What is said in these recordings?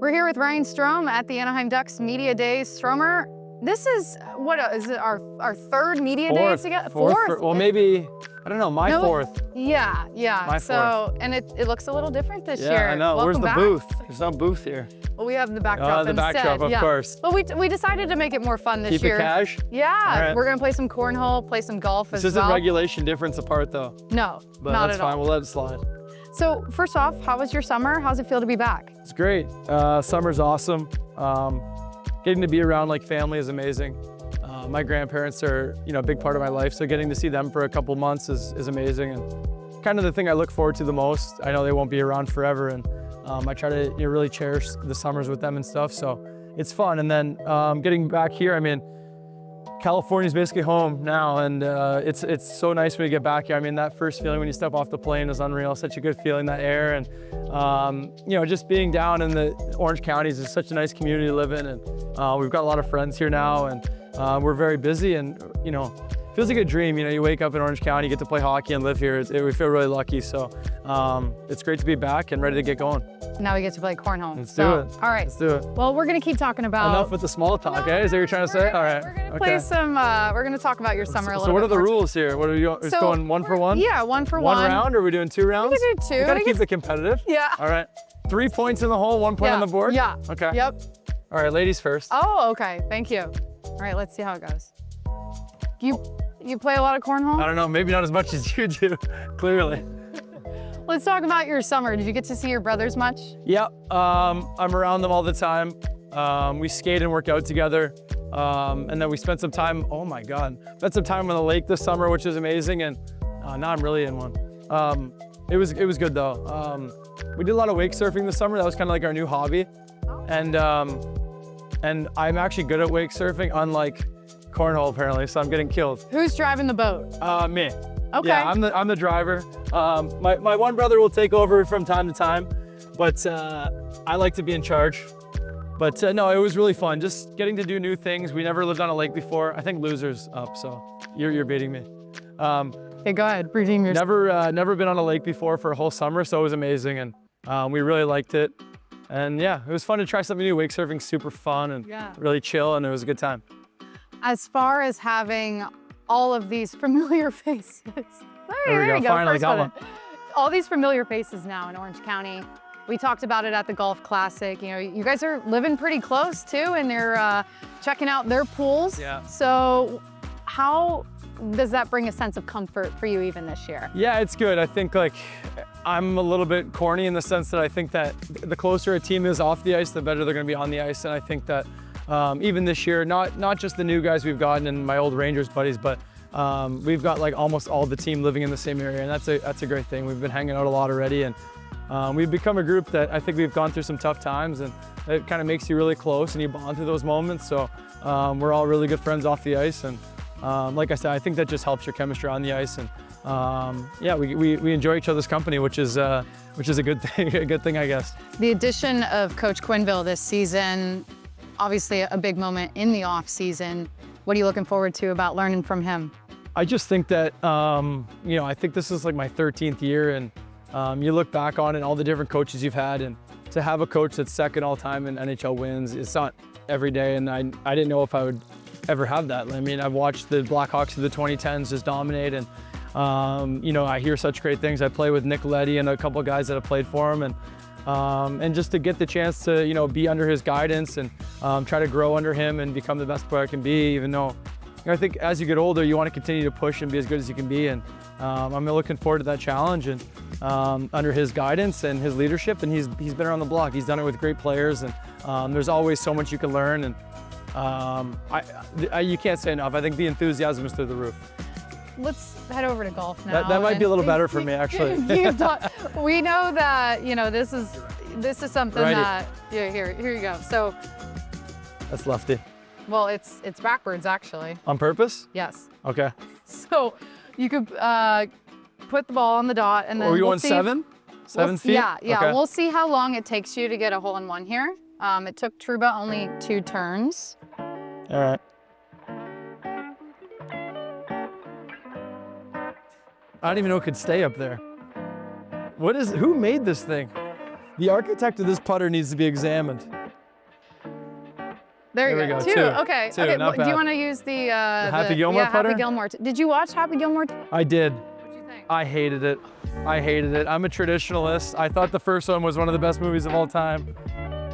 We're here with Ryan Strome at the Anaheim Ducks Media Days. Stromer, this is, what is it, our third Media Days together? Fourth? Well, maybe, I don't know, my fourth. Yeah. My fourth. And it looks a little different this year. Yeah, I know. Welcome Where's the booth? There's no booth here. Well, we have the backdrop the backdrop, of course. But we decided to make it more fun this year. Keep it cash? Yeah. Right. We're going to play some cornhole, play some golf as well. This isn't regulation difference apart, though. No, but not that's at all. fine. We'll let it slide. So first off, how was your summer? How's it feel to be back? It's great. Summer's awesome. Getting to be around like family is amazing. My grandparents are, a big part of my life, so getting to see them for a couple months is amazing, and kind of the thing I look forward to the most. I know they won't be around forever, and I try to really cherish the summers with them and stuff, so it's fun. And then getting back here, I mean, California's basically home now, and it's so nice when you get back here. I mean, that first feeling when you step off the plane is unreal. Such a good feeling, that air, and just being down in the Orange counties is such a nice community to live in, and we've got a lot of friends here now, and we're very busy, and feels like a dream. You wake up in Orange County, you get to play hockey and live here. We feel really lucky, so it's great to be back and ready to get going. Now we get to play cornhole. Let's do it. All right. Let's do it. Well, we're going to keep talking about... Enough with the small talk, eh? Is that what you're trying to say? All right. We're going to play some... we're going to talk about your summer a little bit. So what are the more. rules here? What are you just going one for one? Yeah, one for one. One round, or are we doing 2 rounds? We can do 2. We got to keep it competitive. Yeah. All right. 3 points in the hole, 1 point on the board? Yeah. Okay. Yep. All right, ladies first. Oh, okay. Thank you. All right, let's see how it goes. You play a lot of cornhole? I don't know, maybe not as much as you do, clearly. Let's talk about your summer. Did you get to see your brothers much? Yeah, I'm around them all the time. We skate and work out together. And then we spent some time, oh my God, spent some time on the lake this summer, which is amazing. And now I'm really in one. It was good though. We did a lot of wake surfing this summer. That was kind of like our new hobby. And I'm actually good at wake surfing, unlike cornhole apparently, so I'm getting killed. Who's driving the boat? Me. Okay. Yeah, I'm the driver. My one brother will take over from time to time, but I like to be in charge. But no, it was really fun, just getting to do new things. We never lived on a lake before. I think loser's up, so you're beating me. Okay, go ahead, redeem yourself. Never been on a lake before for a whole summer, so it was amazing, and we really liked it. And yeah, it was fun to try something new. Wake surfing's super fun and really chill, and it was a good time. As far as having all of these familiar faces. There we go, finally got one. All these familiar faces now in Orange County. We talked about it at the Golf Classic. You guys are living pretty close too, and they're checking out their pools. Yeah. So how does that bring a sense of comfort for you even this year? Yeah, it's good. I think I'm a little bit corny in the sense that I think that the closer a team is off the ice, the better they're gonna be on the ice. And I think that even this year, not just the new guys we've gotten and my old Rangers buddies, but we've got like almost all the team living in the same area, and that's a great thing. We've been hanging out a lot already, and we've become a group that I think we've gone through some tough times, and it kind of makes you really close and you bond through those moments. So we're all really good friends off the ice, and like I said, I think that just helps your chemistry on the ice, and yeah, we enjoy each other's company, which is a good thing, I guess. The addition of Coach Quenneville this season, obviously a big moment in the off season. What are you looking forward to about learning from him? I just think that, I think this is like my 13th year, and you look back on it, all the different coaches you've had, and to have a coach that's second all time in NHL wins, it's not every day, and I didn't know if I would ever have that. I mean, I've watched the Blackhawks of the 2010s just dominate, and I hear such great things. I play with Nick Leddy and a couple of guys that have played for him, and just to get the chance to be under his guidance and try to grow under him and become the best player I can be, even though I think as you get older you want to continue to push and be as good as you can be, and I'm looking forward to that challenge, and under his guidance and his leadership, and he's been around the block. He's done it with great players, and there's always so much you can learn, and you can't say enough. I think the enthusiasm is through the roof. Let's head over to golf now. That might be a little better for me, actually. We know that this is something that here you go. So that's lefty. Well, it's backwards actually. On purpose? Yes. Okay. So you could put the ball on the dot, and then are we going 7? 7 feet? Yeah. Okay. We'll see how long it takes you to get a hole-in-one here. It took Trouba only 2 turns. All right. I don't even know it could stay up there. Who made this thing? The architect of this putter needs to be examined. There you go. Two. Okay. Two, Okay. not Do you bad. want to use the Happy Gilmore putter? Happy Gilmore. Did you watch Happy Gilmore? I did. What'd you think? I hated it. I hated it. I'm a traditionalist. I thought the first one was one of the best movies of all time.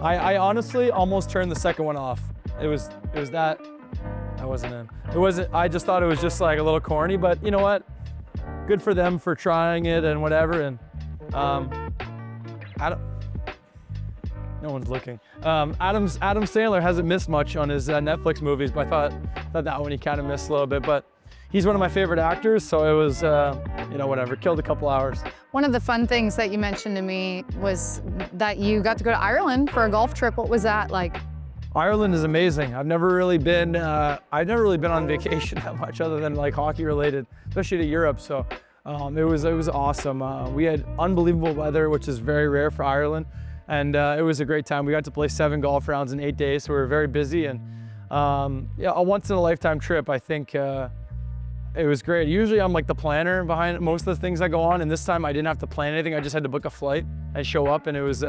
I honestly almost turned the second one off. It was that I wasn't in. It wasn't. I just thought it was just like a little corny. But you know what? Good for them for trying it and whatever. And I don't. No one's looking. Adam Sandler hasn't missed much on his Netflix movies, but I thought that one he kind of missed a little bit. But he's one of my favorite actors, so it was, you know, whatever. Killed a couple hours. One of the fun things that you mentioned to me was that you got to go to Ireland for a golf trip. What was that like? Ireland is amazing. I've never really been on vacation that much other than like hockey related, especially to Europe. So it was awesome. We had unbelievable weather, which is very rare for Ireland. And it was a great time. We got to play 7 golf rounds in 8 days, so we were very busy. And yeah, a once in a lifetime trip. I think it was great. Usually I'm like the planner behind most of the things I go on, and this time I didn't have to plan anything. I just had to book a flight and show up, and it was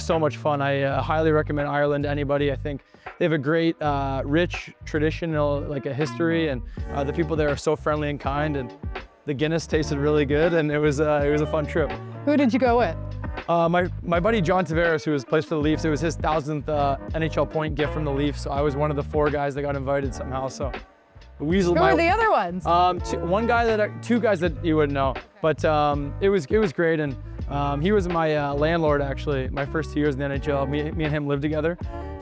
so much fun. I highly recommend Ireland to anybody. I think they have a great, rich traditional, like a history, and the people there are so friendly and kind, and the Guinness tasted really good, and it was a fun trip. Who did you go with? My buddy John Tavares, who plays for the Leafs, it was his 1000th NHL point gift from the Leafs. So I was one of the 4 guys that got invited somehow. So Who were the other ones? Two guys that you wouldn't know, but it was great. And he was my landlord actually. My first 2 years in the NHL, me and him lived together,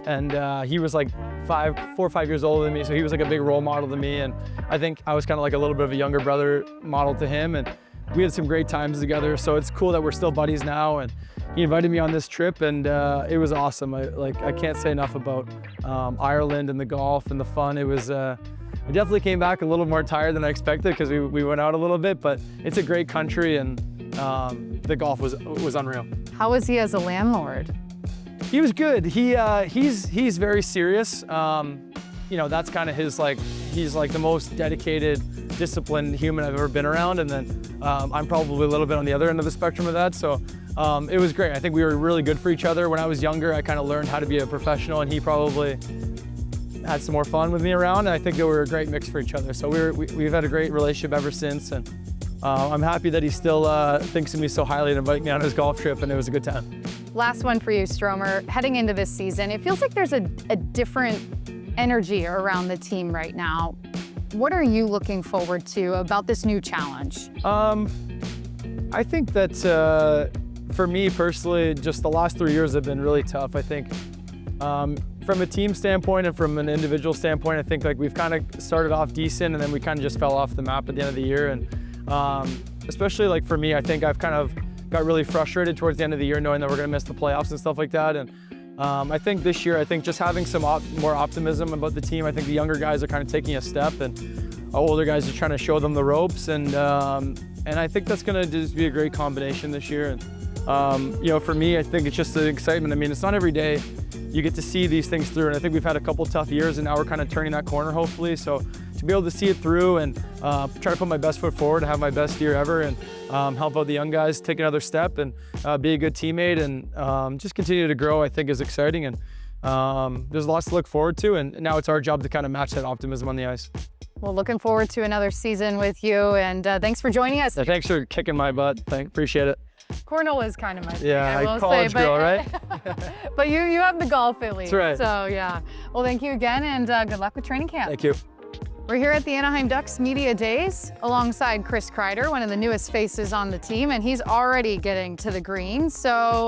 and he was like 4 or 5 years older than me, so he was like a big role model to me. And I think I was kind of like a little bit of a younger brother model to him. And we had some great times together, so it's cool that we're still buddies now. And he invited me on this trip, and it was awesome. I can't say enough about Ireland and the golf and the fun. It was. I definitely came back a little more tired than I expected because we went out a little bit, but it's a great country, and the golf was unreal. How was he as a landlord? He was good. He's very serious. You know, that's kind of his he's like the most dedicated, disciplined human I've ever been around, and then I'm probably a little bit on the other end of the spectrum of that. So it was great. I think we were really good for each other. When I was younger, I kind of learned how to be a professional, and he probably had some more fun with me around. And I think that we were a great mix for each other. So we've had a great relationship ever since, and I'm happy that he still thinks of me so highly and invited me on his golf trip, and it was a good time. Last one for you, Stromer. Heading into this season, it feels like there's a different energy around the team right now. What are you looking forward to about this new challenge? I think that for me personally, just the last 3 years have been really tough. I think from a team standpoint and from an individual standpoint, I think like we've kind of started off decent, and then we kind of just fell off the map at the end of the year. And especially like for me, I think I've kind of got really frustrated towards the end of the year knowing that we're going to miss the playoffs and stuff like that. And I think this year, I think just having some more optimism about the team. I think the younger guys are kind of taking a step, and our older guys are trying to show them the ropes. And I think that's going to just be a great combination this year. And you know, for me, I think it's just the excitement. I mean, it's not every day you get to see these things through, and I think we've had a couple tough years, and now we're kind of turning that corner, hopefully. So to be able to see it through and try to put my best foot forward, have my best year ever, and help out the young guys take another step and be a good teammate, and just continue to grow, I think is exciting. And there's lots to look forward to, and now it's our job to kind of match that optimism on the ice. Well, looking forward to another season with you, and thanks for joining us. Yeah, thanks for kicking my butt. Appreciate it. Cornhole is kind of my thing, yeah, I will college say, girl, right? But you have the golf at least. That's right. So yeah. Well, thank you again, and good luck with training camp. Thank you. We're here at the Anaheim Ducks Media Days alongside Chris Kreider, one of the newest faces on the team, and he's already getting to the green. So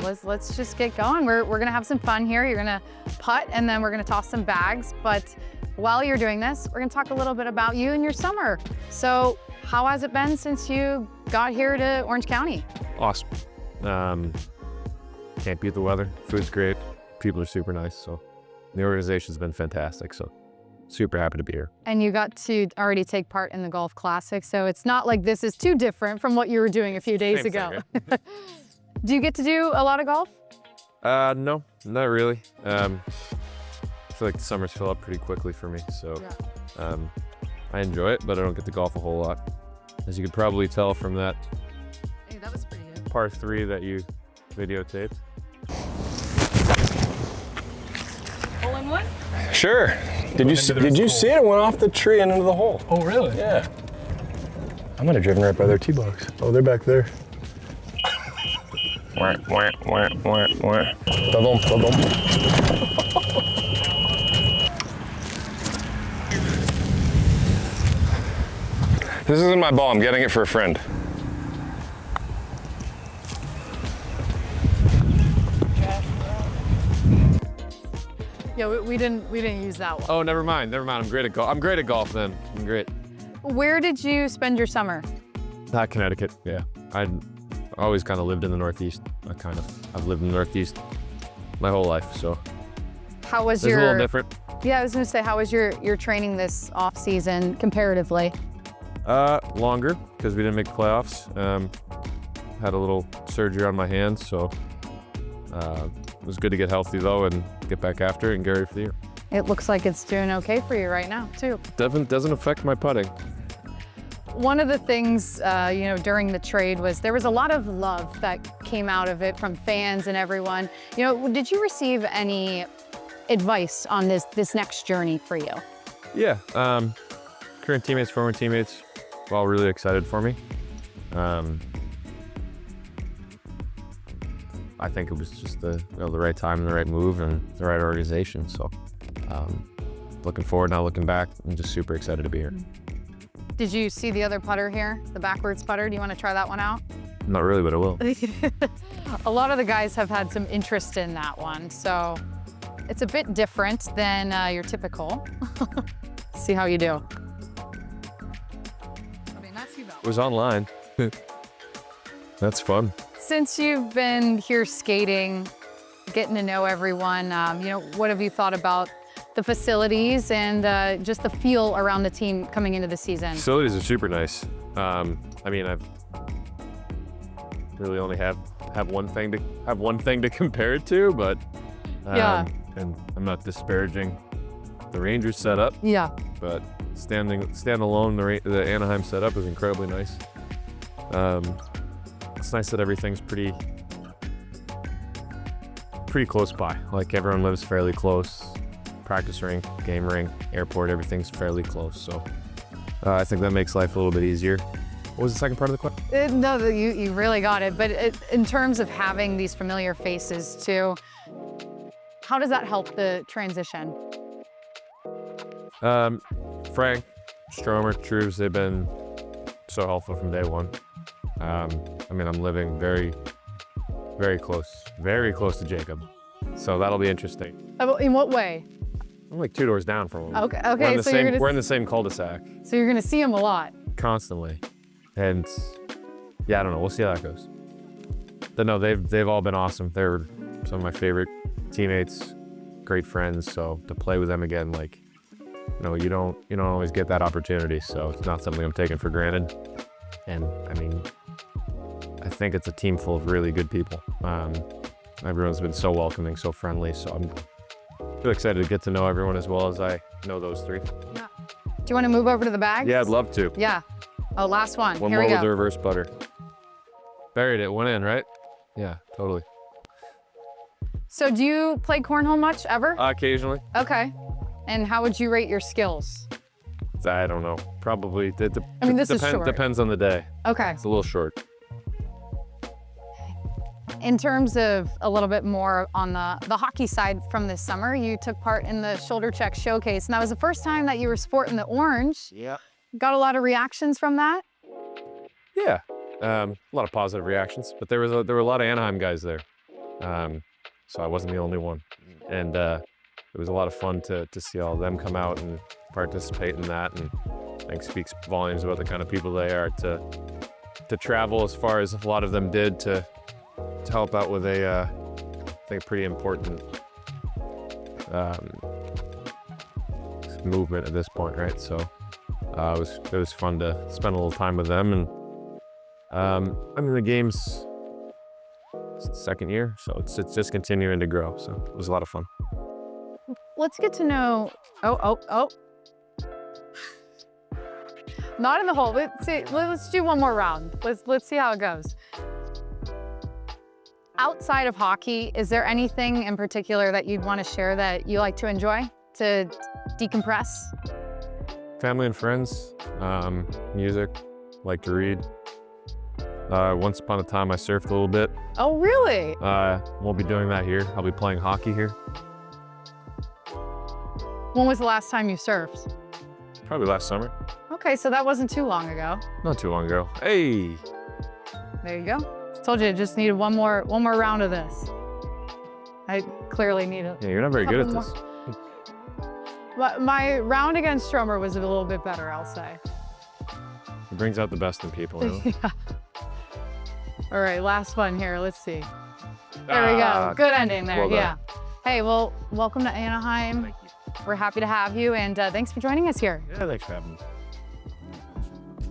let's just get going. We're gonna have some fun here. You're gonna putt, and then we're gonna toss some bags. But while you're doing this, we're gonna talk a little bit about you and your summer. So how has it been since you got here to Orange County? Awesome. Can't beat the weather. Food's great. People are super nice. So the organization's been fantastic. So super happy to be here. And you got to already take part in the Golf Classic. So it's not like this is too different from what you were doing a few days ago. Thing, yeah. Do you get to do a lot of golf? No, not really. I feel like the summers fill up pretty quickly for me. So I enjoy it, but I don't get to golf a whole lot. As you could probably tell from that Hey, that was pretty good. par 3 that you videotaped. Hole in one? Sure. Did you see it? It went off the tree and into the hole. Oh, really? Yeah. I might have driven right by their tee box. Oh, they're back there. Wah, wah, wah, wah, wah. Ba-dum, ba-dum. This isn't my ball. I'm getting it for a friend. Yeah, we didn't use that one. Oh, never mind. I'm great at golf. I'm great at golf then. I'm great. Where did you spend your summer? Connecticut. Yeah. I always kind of lived in the Northeast. I've lived in the Northeast my whole life, so. How was It's a little different. Yeah, I was gonna say, how was your training this off season comparatively? Longer because we didn't make playoffs. Had a little surgery on my hand, so it was good to get healthy though and get back after it and get ready for the year. It looks like it's doing okay for you right now too. Doesn't affect my putting. One of the things, during the trade was there was a lot of love that came out of it from fans and everyone. Did you receive any advice on this next journey for you? Yeah, current teammates, former teammates, all really excited for me. I think it was just the right time and the right move and the right organization. So looking forward, not looking back. I'm just super excited to be here. Did you see the other putter here, the backwards putter? Do you want to try that one out? Not really, but I will. A lot of the guys have had some interest in that one, so it's a bit different than your typical. See how you do. It was online. That's fun. Since you've been here skating, getting to know everyone, what have you thought about the facilities and just the feel around the team coming into the season? Facilities are super nice. I've really only have one thing to compare it to, but yeah. And I'm not disparaging the Rangers setup. Yeah. But standalone, the Anaheim setup is incredibly nice. It's nice that everything's pretty close by. Like everyone lives fairly close. Practice rink, game rink, airport, everything's fairly close. So I think that makes life a little bit easier. What was the second part of the question? No, you really got it. But in terms of having these familiar faces too, how does that help the transition? Frank, Stromer, Trues, they've been so helpful from day one. I'm living very, very close to Jacob. So that'll be interesting. In what way? I'm like 2 doors down from him. Okay. We're in the same cul-de-sac. So you're gonna see him a lot. Constantly. And yeah, I don't know. We'll see how that goes. But no, they've all been awesome. They're some of my favorite teammates, great friends. So to play with them again, you don't always get that opportunity. So it's not something I'm taking for granted. And I think it's a team full of really good people. Everyone's been so welcoming, so friendly. So I'm really excited to get to know everyone as well as I know those three. Yeah. Do you want to move over to the bag? Yeah, I'd love to. Yeah. Oh, last one. One Here more we with go. the reverse putter. Buried it, went in, right? Yeah, totally. So do you play cornhole much ever? Occasionally. Okay. And how would you rate your skills? I don't know. Probably. This is short. Depends on the day. Okay. It's a little short. In terms of a little bit more on the hockey side from this summer, you took part in the Shoulder Check Showcase, and that was the first time that you were sporting the orange. Yeah. Got a lot of reactions from that? Yeah. A lot of positive reactions, but there were a lot of Anaheim guys there. So I wasn't the only one. And it was a lot of fun to see all of them come out and participate in that, and I think speaks volumes about the kind of people they are to travel as far as a lot of them did to help out with I think a pretty important movement at this point, right? So it was fun to spend a little time with them, and the game's second year, so it's just continuing to grow. So it was a lot of fun. Let's get to know. Oh. Not in the hole. Let's do one more round. Let's see how it goes. outside of hockey, is there anything in particular that you'd want to share that you like to enjoy to decompress? Family and friends, music, like to read. Once upon a time, I surfed a little bit. Oh, really? Won't be doing that here. I'll be playing hockey here. When was the last time you surfed? Probably last summer. Okay, so that wasn't too long ago. Not too long ago. Hey! There you go. Told you, just needed one more round of this. I clearly need it. Yeah, you're not very good at this. But my round against Stromer was a little bit better, I'll say. It brings out the best in people, you know? Yeah. All right, last one here. Let's see. There we go. Good ending there. Well yeah. done. Hey, well, welcome to Anaheim. Thank you. We're happy to have you, and thanks for joining us here. Yeah, thanks for having me.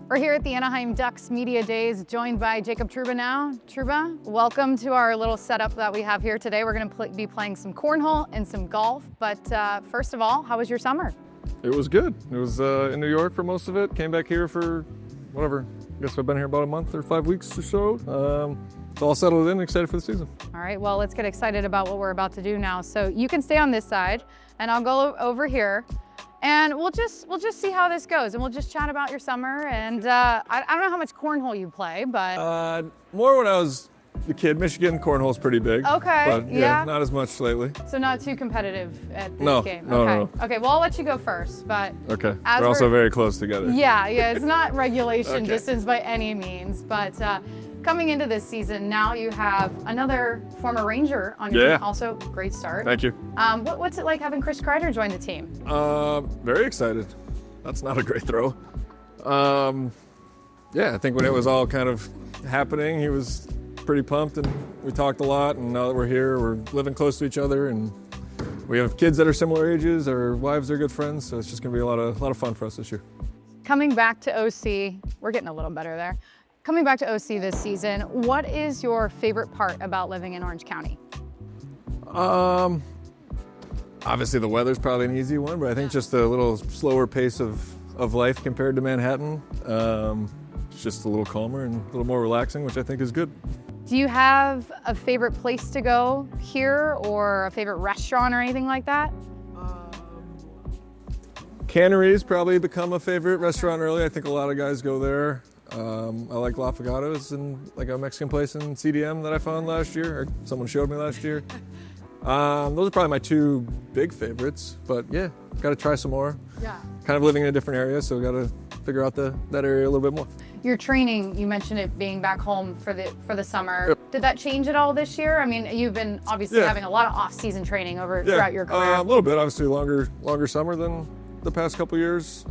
We're here at the Anaheim Ducks Media Days, joined by Jacob Trouba now. Trouba, welcome to our little setup that we have here today. We're going to be playing some cornhole and some golf. But first of all, how was your summer? It was good. It was in New York for most of it. Came back here for whatever. I guess I've been here about a month or 5 weeks or so. It's all settled in, excited for the season. All right, well, let's get excited about what we're about to do now. So you can stay on this side, and I'll go over here, and we'll just see how this goes, and we'll just chat about your summer. And I don't know how much cornhole you play, but More when I was a kid. Michigan cornhole's pretty big. Okay, But yeah. not as much lately. so not too competitive at this No, game. no, Okay. no. Okay, well, I'll let you go first, but Okay. As We're also we're- very close together. yeah, it's not regulation Okay. distance by any means, but coming into this season, now you have another former Ranger on your Yeah. team. Also, great start. Thank you. What's it like having Chris Kreider join the team? Very excited. That's not a great throw. Yeah, I think when it was all kind of happening, he was pretty pumped, and we talked a lot. And now that we're here, we're living close to each other, and we have kids that are similar ages. Our wives are good friends, so it's just gonna be a lot of fun for us this year. Coming back to OC, we're getting a little better there. Coming back to OC this season, what is your favorite part about living in Orange County? Obviously the weather's probably an easy one, but I think just a little slower pace of life compared to Manhattan. It's just a little calmer and a little more relaxing, which I think is good. Do you have a favorite place to go here, or a favorite restaurant or anything like that? Cannery's probably become a favorite restaurant early. I think a lot of guys go there. I like La Fogato's, and like a Mexican place in CDM that I found last year, or someone showed me last year. Those are probably my two big favorites, but yeah, got to try some more. Yeah. Kind of living in a different area, so got to figure out that area a little bit more. Your training, you mentioned it being back home for the summer. Yep. Did that change at all this year? I mean, you've been obviously Yeah. having a lot of off-season training throughout your career. A little bit, obviously longer summer than the past couple years.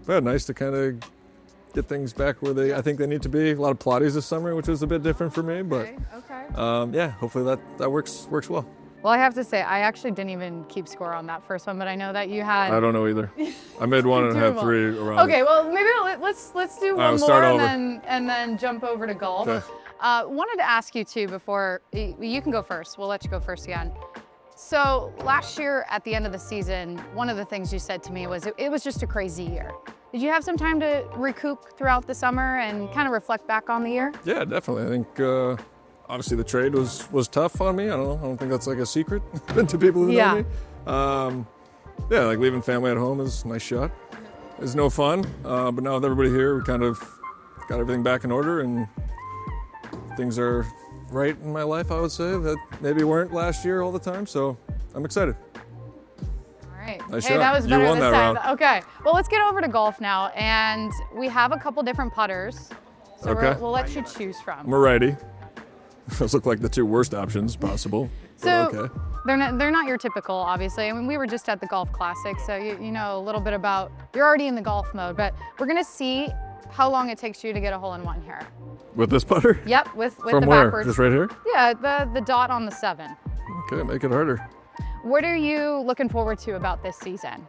But nice to kind of get things back where I think they need to be. A lot of Pilates this summer, which was a bit different for me, but Okay. yeah, hopefully that works well. Well, I have to say, I actually didn't even keep score on that first one, but I know that you had. I don't know either. I made one and Two had more. 3 around. Okay, well, maybe let's do All right, one we'll more start and then jump over to golf. Okay. Wanted to ask you too before you can go first. We'll let you go first again. So last year at the end of the season, one of the things you said to me was it was just a crazy year. Did you have some time to recoup throughout the summer and kind of reflect back on the year? Yeah, definitely. I think obviously the trade was tough on me. I don't think that's like a secret to people who Yeah. know me. Yeah, like leaving family at home is a nice shot. It's no fun, but now with everybody here, we kind of got everything back in order, and things are right in my life, I would say, that maybe weren't last year all the time. So I'm excited. All right. Nice Hey, shot. that was You better won this that time. round. Okay. Well, let's get over to golf now, and we have a couple different putters. So Okay. we'll let you choose from. I'm a righty. Those look like the two worst options possible. So but okay. they're not your typical, obviously. I mean, we were just at the Golf Classic, so you know a little bit about, you're already in the golf mode, but we're gonna see how long it takes you to get a hole-in-one here. With this putter? Yep, with From the where? backwards. Just right here? Yeah, the dot on the 7. Okay, make it harder. What are you looking forward to about this season?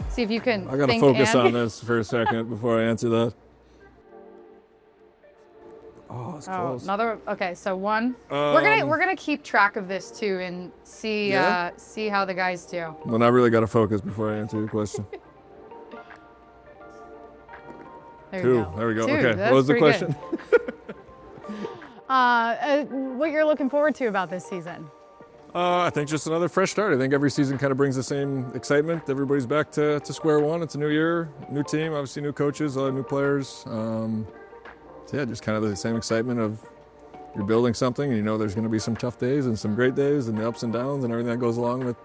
See if you can I gotta think focus and- on this for a second before I answer that. Oh, it's Oh, close. another. Okay, so one. We're gonna keep track of this too and see Yeah? see how the guys do. Then I really gotta focus before I answer your question. There 2. you go. There we go. 2, Okay, that's what was the pretty good. question? what you're looking forward to about this season. I think just another fresh start. I think every season kind of brings the same excitement. Everybody's back to square one. It's a new year, new team, obviously new coaches, a lot of new players. So yeah, just kind of the same excitement of you're building something and you know there's going to be some tough days and some great days and the ups and downs and everything that goes along with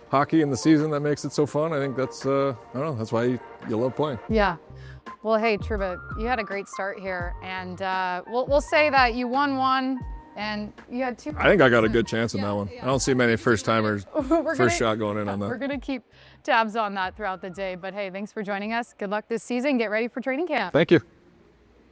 hockey and the season that makes it so fun. I think that's, I don't know, that's why you love playing. Yeah. Well, hey, Trouba, you had a great start here, and we'll say that you won one, and you had 2. I think I got a good chance in that one. Yeah. I don't see many first-timers, first shot going in on that. We're going to keep tabs on that throughout the day. But hey, thanks for joining us. Good luck this season. Get ready for training camp. Thank you.